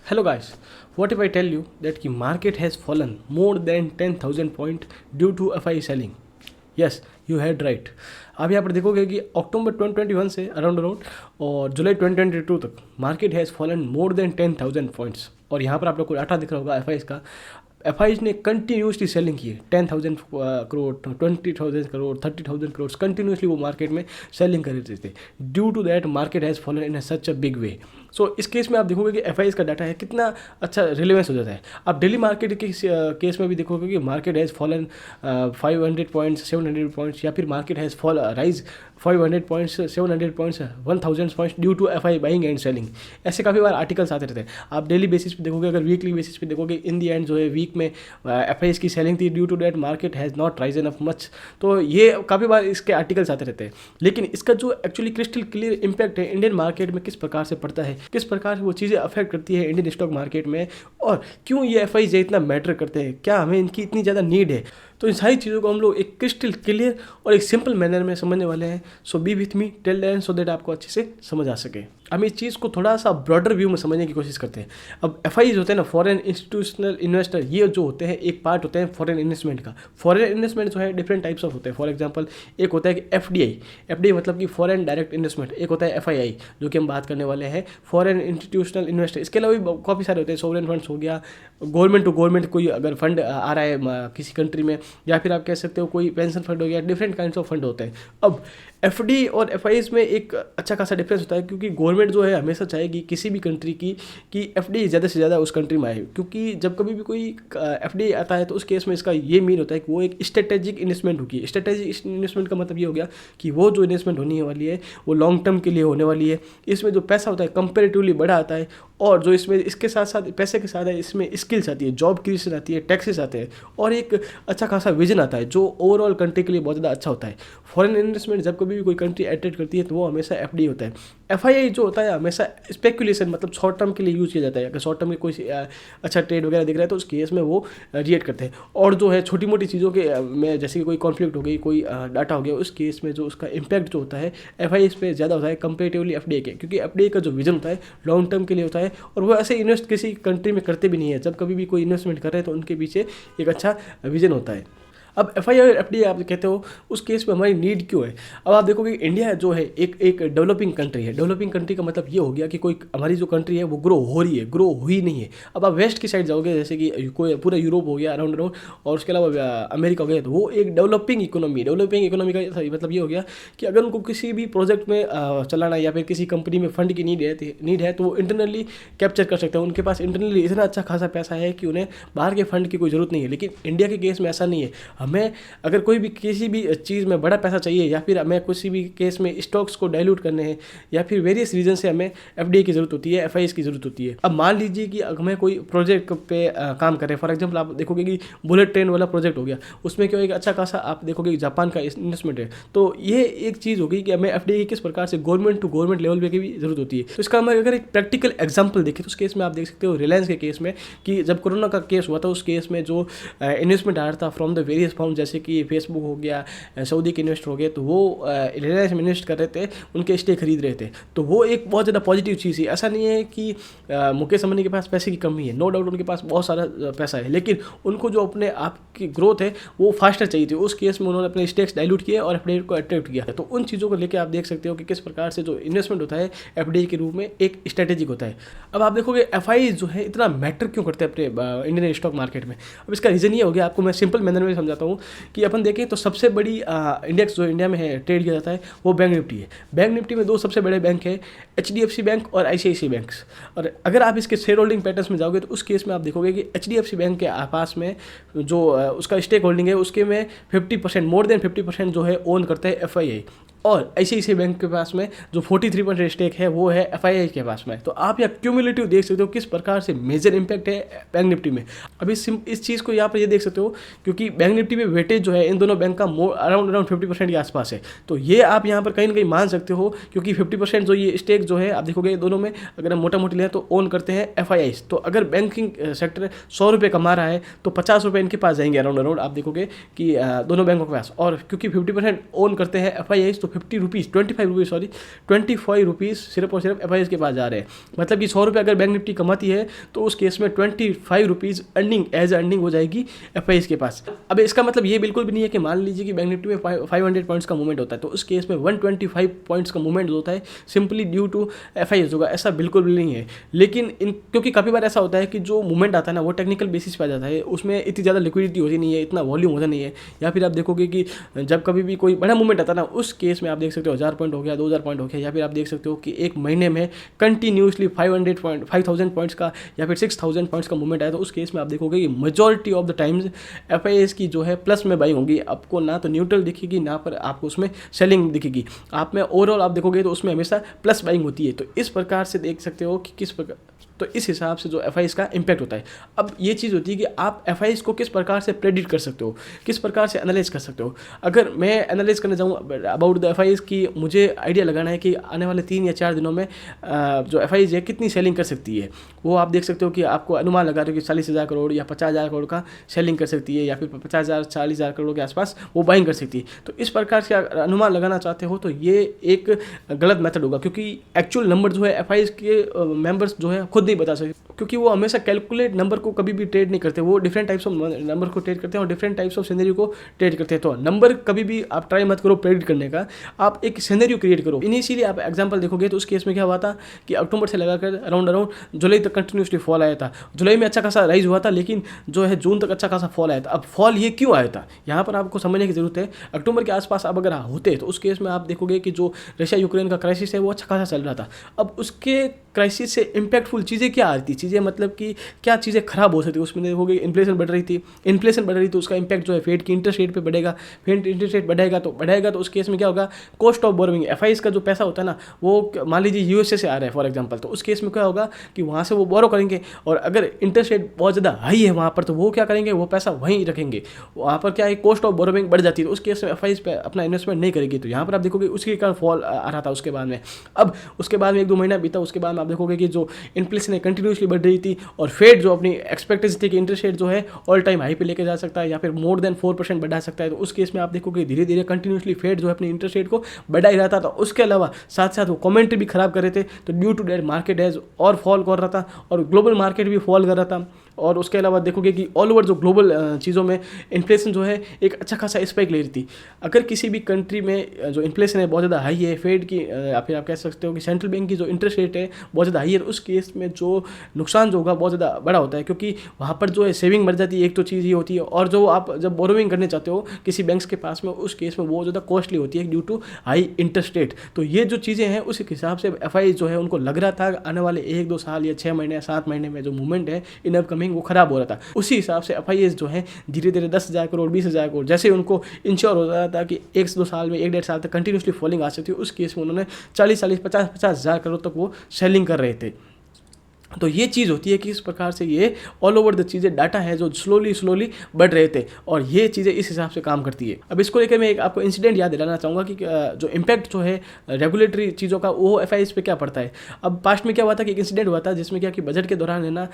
Hello guys, what if I tell you that the market has fallen more than 10,000 point due to FI selling? Yes, you heard right. आप यहाँ पर देखोगे कि अक्टूबर 2021 से around और जुलाई 2022 तक market has fallen more than 10,000 points. और यहाँ पर आप लोग को डाटा दिख रहा होगा एफ का। एफ ने कंटिन्यूसली सेलिंग की है 10,000 करोड़, 20,000 करोड़, 30,000 करोड़ कंटिन्यूसली वो मार्केट में सेलिंग कर रहे थे। Due to that market has fallen in such a big way. So इस केस में आप देखोगे कि एफ का डाटा है कितना अच्छा रिलेवेंस हो जाता है। आप डेली मार्केट के केस में भी देखोगे कि market has fallen 500 points, 700 points, या फिर market has fall rise 500 points, 700 points, 1000 points due to F buying and selling. ऐसे काफ़ी बार आर्टिकल्स आते रहते हैं। आप डेली बेसिस पे देखोगे, अगर वीकली बेसिस पे देखोगे, इन दी एंड जो है वीक में एफ की सेलिंग थी due to that market has not risen up much. तो ये काफ़ी बार इसके आर्टिकल्स आते रहते हैं। लेकिन इसका जो एक्चुअली क्रिस्टल क्लियर इम्पैक्ट है इंडियन मार्केट में किस प्रकार से पड़ता है, किस प्रकार से वो चीज़ें अफेक्ट करती है इंडियन स्टॉक मार्केट में, और क्यों ये एफ इतना मैटर करते हैं, क्या हमें इनकी इतनी ज़्यादा नीड है, तो इन सारी चीज़ों को हम लोग एक क्रिस्टल क्लियर और एक सिंपल मैनर में समझने वाले हैं। So be with me till then so that आपको अच्छे से समझ आ सके। हम इस चीज़ को थोड़ा सा ब्रॉडर व्यू में समझने की कोशिश करते हैं। अब एफ होते हैं ना, फॉरेन इंस्टीट्यूशनल इन्वेस्टर, ये जो होते हैं एक पार्ट होते हैं फॉरेन इन्वेस्टमेंट का। फॉरेन इन्वेस्टमेंट जो है डिफरेंट टाइप्स ऑफ होते हैं। फॉर एग्जांपल एक होता है कि एफ मतलब कि फॉरेन डायरेक्ट इन्वेस्टमेंट। एक होता है एफ जो कि हम बात करने वाले हैं फॉरेन इंस्टीट्यूशनल इन्वेस्टर। इसके अलावा भी काफ़ी सारे होते हैं। सोवरेन फंड्स हो गया, गवर्नमेंट टू गवर्नमेंट कोई अगर फंड आ रहा है किसी कंट्री में, या फिर आप कह सकते हो कोई पेंशन फंड हो गया, डिफरेंट काइंड्स ऑफ फंड होते हैं। अब एफ और एफ में एक अच्छा खासा डिफरेंस होता है, क्योंकि गवर्नमेंट जो है हमेशा चाहेगी किसी भी कंट्री की कि एफ ज़्यादा से ज़्यादा उस कंट्री में आए। क्योंकि जब कभी भी कोई एफ आता है तो उस केस में इसका ये मीन होता है कि वो एक स्ट्रेटेजिक इन्वेस्टमेंट होगी। स्ट्रेटेजिक इन्वेस्टमेंट का मतलब ये हो गया कि वो जो इन्वेस्टमेंट होने वाली है वो लॉन्ग टर्म के लिए होने वाली है। इसमें जो पैसा होता है कंपेरेटिवली बड़ा आता है, और जो इसमें इसके साथ साथ पैसे के साथ है इसमें स्किल्स आती है, जॉब क्रिएशन आती है, टैक्सेस आते हैं, और एक अच्छा खासा विजन आता है जो ओवरऑल कंट्री के लिए बहुत ज़्यादा अच्छा होता है। फॉरेन इन्वेस्टमेंट जब कभी भी कोई कंट्री अट्रैक्ट करती है तो वो हमेशा एफ होता है। एफ जो होता है हमेशा स्पेकुलेशन, मतलब शॉर्ट टर्म के लिए यूज़ किया जाता है। अगर शॉर्ट टर्म में कोई अच्छा ट्रेड वगैरह दिख रहा है तो उस केस में वो रिएक्ट करते हैं। और जो है छोटी मोटी चीज़ों के में, जैसे कि कोई कॉन्फ्लिक्ट हो गई, कोई डाटा हो गया, उस केस में जो उसका इम्पैक्ट जो होता है एफ इस पर ज़्यादा होता है कंपेरेटिवली एफ के। क्योंकि एफ का जो विजन होता है लॉन्ग टर्म के लिए होता है, और वो ऐसे इन्वेस्ट किसी कंट्री में करते भी नहीं है। जब कभी भी कोई इन्वेस्टमेंट कर रहे हैं तो उनके पीछे एक अच्छा विजन होता है। अब एफ और एफ आप कहते हो, उस केस में हमारी नीड क्यों है? अब आप देखोगे इंडिया जो है एक डेवलपिंग कंट्री है। डेवलपिंग कंट्री का मतलब ये हो गया कि कोई हमारी जो कंट्री है वो ग्रो हो रही है, ग्रो हुई नहीं है। अब आप वेस्ट की साइड जाओगे, जैसे कि कोई पूरा यूरोप हो गया अराउंड, और उसके अलावा अमेरिका हो गया, तो वो एक डेवलपिंग इकोनॉमी है। डेवलपिंग इकोनॉमी का मतलब ये हो गया कि अगर उनको किसी भी प्रोजेक्ट में चलाना है या फिर किसी कंपनी में फंड की नीड है तो वो इंटरनली कैप्चर कर सकते हैं। उनके पास इंटरनली इतना अच्छा खासा पैसा है कि उन्हें बाहर के फंड की कोई ज़रूरत नहीं है। लेकिन इंडिया के केस में ऐसा नहीं है। हमें अगर कोई भी किसी भी चीज़ में बड़ा पैसा चाहिए, या फिर हमें किसी भी केस में स्टॉक्स को डाइल्यूट करने हैं, या फिर वेरियस रीजन से हमें एफ की ज़रूरत होती है, एफ की ज़रूरत होती है। अब मान लीजिए कि हमें कोई प्रोजेक्ट पे काम करें। फॉर एग्जाम्पल आप देखोगे कि बुलेट ट्रेन वाला प्रोजेक्ट हो गया, उसमें क्या होगा, अच्छा खासा आप देखोगे जापान का इन्वेस्टमेंट है। तो ये एक चीज़ होगी कि हमें एफ की किस प्रकार से गवर्नमेंट टू गवर्नमेंट लेवल पे की भी ज़रूरत होती है। तो इसका हम अगर एक प्रैक्टिकल एग्जाम्पल देखें तो उस केस में आप देख सकते हो रिलायंस के केस में, कि जब कोरोना का केस हुआ था उस केस में जो इन्वेस्टमेंट आ रहा था फ्रॉम द वेरियस फॉर्म, जैसे कि फेसबुक हो गया, सऊदी के इन्वेस्ट हो गए, तो वो रिलायंस में इन्वेस्ट कर रहे थे, उनके स्टेक खरीद रहे थे। तो वो एक बहुत ज़्यादा पॉजिटिव चीज़ है। ऐसा नहीं है कि मुकेश अंबानी के पास पैसे की कमी है, नो डाउट उनके पास बहुत सारा पैसा है, लेकिन उनको जो अपने आप की ग्रोथ है वो फास्टर चाहिए थी। उस केस में उन्होंने अपने स्टेक्स डाइल्यूट किए और एफ को अट्रैक्ट किया है। तो उन चीज़ों को लेकर आप देख सकते हो कि किस प्रकार से जो इन्वेस्टमेंट होता है एफ के रूप में एक स्ट्रेटेजिक होता है। अब आप देखोगे एफ जो है इतना मैटर क्यों करते हैं अपने इंडियन स्टॉक मार्केट में। अब इसका रीज़न ये हो गया, आपको मैं सिंपल मैनर में समझाता हूँ कि अपन देखें तो सबसे बड़ी इंडेक्स जो इंडिया में है ट्रेड किया जाता है वो बैंक निफ्टी है। बैंक निफ्टी में दो सबसे बड़े बैंक है, HDFC बैंक और ICICI बैंक। और अगर आप इसके शेयर होल्डिंग पैटर्न्स में जाओगे तो उस केस में आप देखोगे कि HDFC बैंक के पास में जो उसका स्टेक होल्डिंग है उसके में 50%, मोर देन 50% जो है ओन करता है FII, और ICICI बैंक के पास में जो 43% स्टेक है वो है FII के पास में। तो आप यहाँ क्यूमुलेटिव देख सकते हो किस प्रकार से मेजर इंपैक्ट है बैंक निफ्टी में। अब इस चीज़ को यहाँ पर ये देख सकते हो, क्योंकि बैंक निफ्टी में वेटेज जो है इन दोनों बैंक का अराउंड 50% के आसपास है। तो ये आप यहाँ पर कहीं ना कहीं मान सकते हो, क्योंकि 50% जो ये स्टेक जो है आप देखोगे दोनों में, अगर हम मोटा मोटी लें तो ओन करते हैं FII। तो अगर बैंकिंग सेक्टर 100 रुपये कमा रहा है तो 50 रुपये इनके पास जाएंगे अराउंड आप देखोगे कि दोनों बैंकों के पास। और क्योंकि 50% ओन करते हैं FII तो ₹25 सिर्फ और सिर्फ FIs के पास जा रहे हैं। मतलब कि 100 रुपये अगर बैंक निफ्टी कमाती है तो उस केस में ₹25 अर्निंग हो जाएगी FIs के पास। अब इसका मतलब ये बिल्कुल भी नहीं है कि मान लीजिए कि बैंक निफ्टी में 500 पॉइंट्स का मूवमेंट होता है तो उस केस में 125 पॉइंट्स का मूवमेंट होता है सिंपली ड्यू टू FIs होगा, ऐसा बिल्कुल भी नहीं है। लेकिन क्योंकि काफ़ी बार ऐसा होता है कि जो मूवमेंट आता है ना वो टेक्निकल बेसिस पे आ जाता है, उसमें इतनी ज़्यादा लिक्विडिटी होती नहीं है, इतना वॉल्यूम होता नहीं है। या फिर आप देखोगे कि जब कभी भी कोई बड़ा मूवमेंट आता है ना उस केस में आप देख सकते हो 1000 पॉइंट हो गया, 2000 पॉइंट हो गया, या फिर आप देख सकते हो कि एक महीने में कंटिन्यूसली 5000 पॉइंट्स का या फिर 6000 पॉइंट्स का मूवमेंट आया तो उस केस में आप देखोगे कि majority of the times FIs की जो है प्लस में बाइंग होगी। आपको ना तो न्यूट्रल दिखेगी ना पर आपको उसमें सेलिंग दिखेगी। आप में ओवरऑल आप देखोगे तो उसमें हमेशा प्लस बाइंग होती है। तो इस प्रकार से देख सकते हो कि किस प्रकार, तो इस हिसाब से जो FIs का इम्पैक्ट होता है। अब ये चीज़ होती है कि आप FIs को किस प्रकार से प्रेडिक्ट कर सकते हो, किस प्रकार से एनालाइज कर सकते हो। अगर मैं एनालाइज करने जाऊँ अबाउट द FIs की, मुझे आइडिया लगाना है कि आने वाले 3 या 4 दिनों में जो FIs है कितनी सेलिंग कर सकती है, वो आप देख सकते हो कि आपको अनुमान लगा रहे हो कि 40,000 करोड़ या 50,000 करोड़ का सेलिंग कर सकती है, या फिर 50,000 40,000 करोड़ के आसपास वो बाइंग कर सकती है। तो इस प्रकार से अनुमान लगाना चाहते हो तो ये एक गलत मेथड होगा, क्योंकि एक्चुअल नंबर जो है FIs के मेंबर्स जो है खुद नहीं बता सकते, क्योंकि वो हमेशा कैलकुलेट नंबर को कभी भी ट्रेड नहीं करते। वो डिफरेंट टाइप्स ऑफ नंबर को ट्रेड करते हैं और डिफरेंट टाइप्स ऑफ सिनेरियो को ट्रेड करते हैं। तो नंबर कभी भी आप ट्राई मत करो प्रेडिक्ट करने का, आप एक सिनेरियो क्रिएट करो। इनिशियली आप एग्जांपल देखोगे तो उस केस में क्या हुआ था कि अक्टूबर से लगाकर अराउंड जुलाई तक कंटिन्यूसली फॉल आया था। जुलाई में अच्छा खासा राइज हुआ था, लेकिन जो है जून तक अच्छा खासा फॉल आया था। अब फॉल ये क्यों आया था, यहाँ पर आपको समझने की जरूरत है। अक्टूबर के आसपास आप अगर होते तो उस केस में आप देखोगे कि जो रशिया यूक्रेन का क्राइसिस है वो अच्छा खासा चल रहा था। अब उसके क्राइसिस से इम्पैक्टफुल चीज़ें क्या आ रही थी, चीज़ें मतलब कि क्या चीज़ें खराब हो सकती, उसमें देखोगे इन्फ्लेशन बढ़ रही थी। इन्फ्लेशन बढ़ रही तो उसका इम्पैक्ट जो है फेड की इंटरेस्ट रेट पे बढ़ेगा। फेड इंटरेस्ट रेट बढ़ेगा तो उस केस में क्या होगा, कॉस्ट ऑफ बोरोइंग, FIs का जो पैसा होता है ना वो मान लीजिए USA से आ रहा है फॉर एग्जाम्पल, तो उस केस में क्या होगा कि वहाँ से वो बोरो करेंगे, और अगर इंटरेस्ट रेट बहुत ज़्यादा हाई है वहाँ पर तो वो क्या करेंगे, वो पैसा वहीं रखेंगे। वहाँ पर क्या है, कॉस्ट ऑफ बोरोइंग बढ़ जाती है, तो उस केस में FIs पे अपना इन्वेस्टमेंट नहीं करेगी। तो यहाँ पर आप देखोगे उसके कारण फॉल आ रहा था उसके बाद में। अब उसके बाद में 1-2 महीना बीता, उसके बाद में आप देखोगे कि जो इन्फ्लेशन है कंटिन्यूसली बढ़ रही थी, और फेड जो अपनी एक्सपेक्टेशन थी कि इंटरेस्ट रेट जो है ऑल टाइम हाई पे लेके जा सकता है या फिर मोर देन 4% बढ़ा सकता है, तो उस केस में आप देखोगे धीरे धीरे कंटिन्यूसली फेड जो है अपनी इंटरेस्ट रेट को बढ़ा ही रहा था। तो उसके अलावा साथ साथ वो कमेंट्री भी खराब कर रहे थे, तो due to that market has और फॉल कर रहा था और ग्लोबल मार्केट भी फॉल कर रहा था। और उसके अलावा देखोगे कि ऑल ओवर जो ग्लोबल चीज़ों में इन्फ्लेशन जो है एक अच्छा खासा स्पाइक ले रही थी। अगर किसी भी कंट्री में जो इन्फ्लेशन है बहुत ज़्यादा हाई है, फेड की या फिर आप कह सकते हो कि सेंट्रल बैंक की जो इंटरेस्ट रेट है बहुत ज़्यादा हाई है, उस केस में जो नुकसान जो होगा बहुत ज़्यादा बड़ा होता है, क्योंकि वहाँ पर जो है सेविंग बढ़ जाती है, एक तो चीज़ ये होती है, और जो आप जब बोरोइंग करने चाहते हो किसी बैंक्स के पास में उस केस में वो ज़्यादा कॉस्टली होती है due to high interest rate. तो ये जो चीज़ें हैं उस हिसाब से FI जो है उनको लग रहा था आने वाले 1-2 साल या 6 महीने 7 महीने में जो मूवमेंट है इन अपकमिंग वो खराब हो रहा था। उसी हिसाब से FIs जो है धीरे धीरे 10,000 करोड़ 20,000 करोड़ जैसे उनको इंश्योर हो रहा था कि 1-2 साल में 1-1.5 साल तक कंटिन्यूसली फॉलिंग आ सकती है, उस केस में उन्होंने 40-40 50,000 करोड़ तक वो सेलिंग कर रहे थे। तो ये चीज़ होती है कि इस प्रकार से ये ऑल ओवर द चीज़ें डाटा है जो स्लोली बढ़ रहे थे, और ये चीज़ें इस हिसाब से काम करती है। अब इसको लेकर मैं एक आपको इंसिडेंट याद दिलाना चाहूँगा कि जो इम्पैक्ट जो है रेगुलेटरी चीज़ों का वो FIs पे क्या पड़ता है। अब पास्ट में क्या हुआ था कि एक इंसिडेंट हुआ था जिसमें क्या कि बजट के दौरान है ना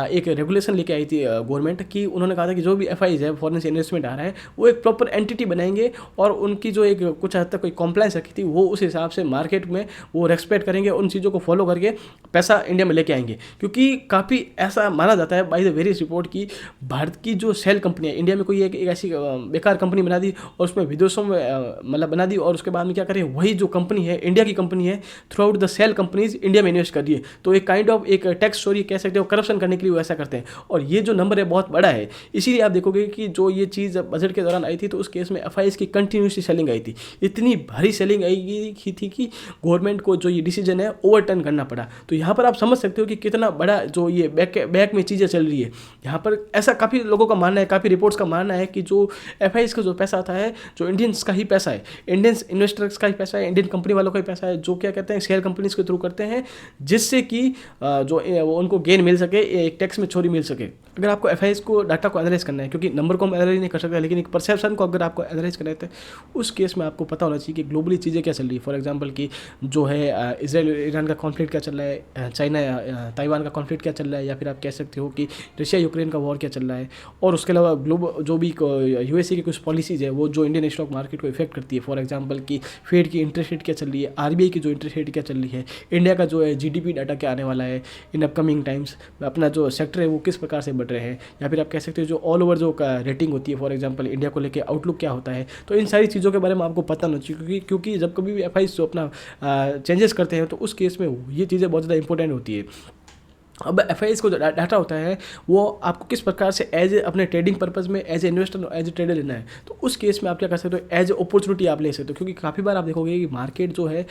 एक रेगुलेशन लेके आई थी गवर्नमेंट की। उन्होंने कहा था कि जो भी FIs है फॉरेन से इन्वेस्टमेंट आ रहा है वो एक प्रॉपर एंटिटी बनाएंगे, और उनकी जो एक कुछ हद तक कोई कॉम्प्लाइंस रखी थी वो उस हिसाब से मार्केट में वो रेस्पेक्ट करेंगे, उन चीज़ों को फॉलो करके पैसा इंडिया में लेके आएंगे। क्योंकि काफ़ी ऐसा माना जाता है बाय द वेरियस रिपोर्ट की भारत की जो सेल कंपनी है इंडिया में कोई एक ऐसी बेकार कंपनी बना दी और उसमें विदेशों में मतलब बना दी, और उसके बाद में क्या करें वही जो कंपनी है इंडिया की कंपनी है throughout the sale companies India में इन्वेस्ट कर दिए। तो एक काइंड ऑफ एक टैक्स चोरी कह सकते हो, करप्शन करने के लिए वो ऐसा करते हैं, और ये जो नंबर है बहुत बड़ा है। इसीलिए आप देखोगे कि जो ये चीज़ बजट के दौरान आई थी तो उस केस में FIs की कंटिन्यूसली सेलिंग आई थी, इतनी भारी सेलिंग आई थी कि गवर्नमेंट को जो ये डिसीजन है ओवरटर्न करना पड़ा। तो यहाँ पर आप समझ सकते हो कि कितना बड़ा जो ये बैक में चीज़ें चल रही है। यहाँ पर ऐसा काफ़ी लोगों का मानना है, काफ़ी रिपोर्ट्स का मानना है कि जो FIs का जो पैसा आता है जो इंडियंस का ही पैसा है, इंडियन इन्वेस्टर्स का ही पैसा है, इंडियन कंपनी वालों का ही पैसा है, जो क्या कहते हैं शेयर कंपनीज के थ्रू करते हैं, जिससे कि जो उनको गेन मिल सके, एक टैक्स में चोरी मिल सके। अगर आपको FIs को डाटा को एनालाइज करना है, क्योंकि नंबर को हम एनालाइज नहीं कर सकते, लेकिन एक परसेप्शन को अगर आपको एनालाइज करना है उस केस में आपको पता होना चाहिए कि ग्लोबली चीज़ें क्या चल रही है। फॉर एग्जाम्पल कि जो है इजराइल ईरान का कॉन्फ्लिक्ट क्या चल रहा है, ताइवान का कॉन्फ्लिक्ट क्या चल रहा है, या फिर आप कह सकते हो कि रशिया यूक्रेन का वॉर क्या चल रहा है, और उसके अलावा ग्लोबल जो भी यूएसए की कुछ पॉलिसीज़ है वो जो इंडियन स्टॉक मार्केट को इफेक्ट करती है। फॉर एग्जांपल कि फेड की इंटरेस्ट रेट क्या चल रही है, आरबीआई की जो इंटरेस्ट रेट क्या चल रही है, इंडिया का जो है जीडीपी डाटा क्या आने वाला है इन अपकमिंग टाइम्स, अपना जो सेक्टर है वो किस प्रकार से बढ़ रहे हैं, या फिर आप कह सकते हो जो ऑल ओवर जो रेटिंग होती है, फॉर एग्जांपल इंडिया को लेकर आउटलुक क्या होता है। तो इन सारी चीज़ों के बारे में आपको पता होना चाहिए, क्योंकि जब कभी भी एफआईज जो अपना चेंजेस करते हैं तो उस केस में ये चीज़ें बहुत ज़्यादा इंपॉर्टेंट होती है। अब एफआईएस को जो डाटा होता है वो आपको किस प्रकार से एज ए अपने ट्रेडिंग पर्पज़ में as a investor as a trader लेना है, तो उस केस में आप क्या कर सकते हो, एज ए अपॉर्चुनिटी आप ले सकते हो। क्योंकि काफ़ी बार आप देखोगे कि मार्केट जो है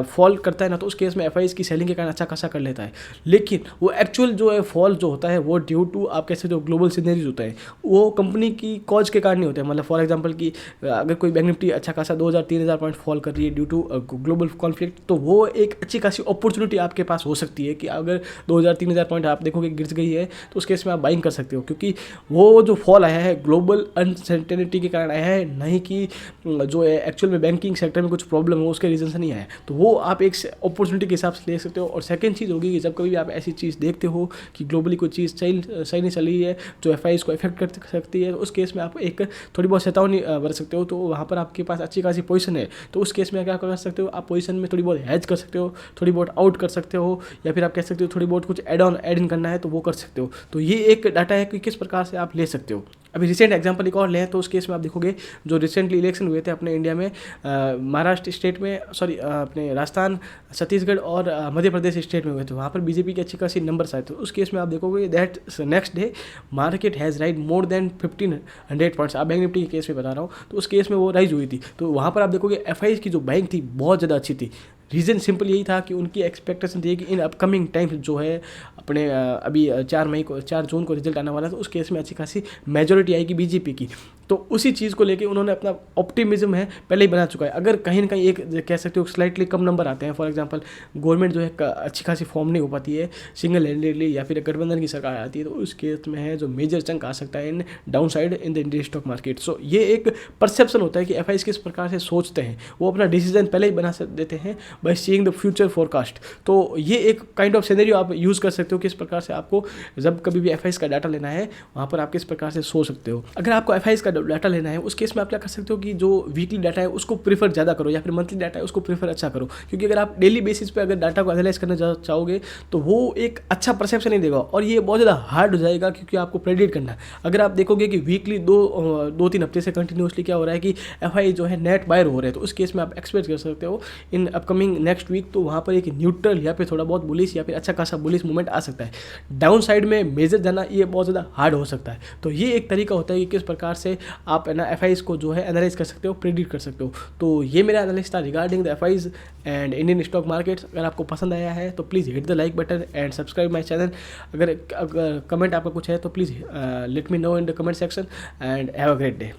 फॉल करता है ना, तो उस केस में एफआईएस की सेलिंग के कारण अच्छा खासा कर लेता है, लेकिन वो एक्चुअल जो है फॉल जो होता है वो ड्यू टू आप कह सकते हो ग्लोबल सिनेरियोज होता है, वो कंपनी की कॉज के कारण नहीं होते हैं। मतलब फॉर एग्जाम्पल कि अगर कोई बैंक निफ्टी अच्छा खासा 2000-3000 पॉइंट फॉल कर रही है ड्यू टू ग्लोबल कॉन्फ्लिक्ट, तो वो एक अच्छी खासी अपॉर्चुनिटी आपके पास हो सकती है कि अगर 2000-3000 पॉइंट आप देखो गिर गई है तो उस केस में आप बाइंग कर सकते हो, क्योंकि वो जो फॉल आया है ग्लोबल अनसर्टेनिटी के कारण आया है, नहीं कि जो है एक्चुअल में बैंकिंग सेक्टर में कुछ प्रॉब्लम हो उसके रीजन से नहीं आया। तो वो आप एक अपॉर्चुनिटी के हिसाब से ले सकते हो। और सेकंड चीज़ होगी कि जब कभी भी आप ऐसी चीज़ देखते हो कि ग्लोबली कोई चीज़ सही नहीं चल रही है जो एफआईएस को इफेक्ट कर सकती है, तो उस केस में आप एक थोड़ी बहुत चेतावनी बरत सकते हो। तो वहाँ पर आपके पास अच्छी खासी पोजीशन है, तो उस केस में क्या कर सकते हो, आप पोजीशन में थोड़ी बहुत हेज कर सकते हो, थोड़ी बहुत आउट कर सकते हो, या फिर आप कह सकते हो थोड़ी बहुत कुछ ऐड इन करना है तो वो कर सकते हो। तो ये एक डाटा है कि किस प्रकार से आप ले सकते हो। अभी रिसेंट एग्जांपल एक और लें तो उस केस में आप देखोगे जो रिसेंटली इलेक्शन हुए थे अपने इंडिया में, महाराष्ट्र स्टेट में, सॉरी अपने राजस्थान, छत्तीसगढ़ और मध्य प्रदेश स्टेट में हुए थे, वहाँ पर बीजेपी के अच्छी खासी नंबर्स आए थे। उस केस में आप देखोगे that next day market has rise more than 1500 points. आप बैंक निफ्टी के केस में बता रहा हूँ, तो उस केस में वो राइज हुई थी। तो वहाँ पर आप देखोगे एफआईएस की जो बैंक थी बहुत ज़्यादा अच्छी थी। रीज़न सिंपल यही था कि उनकी एक्सपेक्टेशन थी कि इन अपकमिंग टाइम्स जो है अपने अभी 4 जून को रिजल्ट आने वाला था, उस केस में अच्छी खासी मेजोरिटी आएगी बीजेपी की। तो उसी चीज़ को लेके उन्होंने अपना ऑप्टिमिज्म है पहले ही बना चुका है। अगर कहीं ना कहीं एक कह सकते हो स्लाइटली कम नंबर आते हैं, फॉर एग्जांपल गवर्नमेंट जो है अच्छी खासी फॉर्म नहीं हो पाती है सिंगल हैंडेडली, या फिर गठबंधन की सरकार आती है, तो उस केस में है जो मेजर चंक आ सकता है in down side in the Indian stock market. So ये एक परसेप्शन होता है कि एफआईएस किस प्रकार से सोचते हैं, वो अपना डिसीजन पहले ही बना देते हैं by seeing the future forecast. तो ये एक काइंड ऑफ सिनेरियो आप यूज़ कर सकते हो किस प्रकार से आपको जब कभी भी एफआईएस का डाटा लेना है वहाँ पर आप किस प्रकार से सोच सकते हो। अगर आपको एफआईएस का डाटा लेना है उस केस में आप क्या कर सकते हो कि जो वीकली डाटा है उसको प्रीफर ज़्यादा करो, या फिर मंथली डाटा है उसको प्रीफर अच्छा करो। क्योंकि अगर आप डेली बेसिस पे अगर डाटा को एनालाइज करना चाहोगे तो वो एक अच्छा परसेप्शन नहीं देगा, और ये बहुत ज़्यादा हार्ड हो जाएगा क्योंकि आपको प्रेडिक्ट करना है। अगर आप देखोगे कि वीकली 2-3 हफ्ते से कंटिन्यूसली क्या हो रहा है कि एफआई जो है नेट बायर हो रहे हैं, तो उस केस में आप एक्सपेक्ट कर सकते हो इन अपकमिंग नेक्स्ट वीक तो वहाँ पर एक न्यूट्रल या फिर थोड़ा बहुत बुलिश या फिर अच्छा खासा बुलिश मूवमेंट आ सकता है। डाउन साइड में मेजर जाना ये बहुत ज़्यादा हार्ड हो सकता है। तो ये एक तरीका होता है कि किस प्रकार से आप ना एफआईज को जो है एनालाइज कर सकते हो, प्रेडिक्ट कर सकते हो। तो ये मेरा एनालिसिस था regarding the FIIs and Indian stock markets. अगर आपको पसंद आया है तो please hit the like button and subscribe my channel. अगर कमेंट आपका कुछ है तो please let me know in the comment section and have a great day.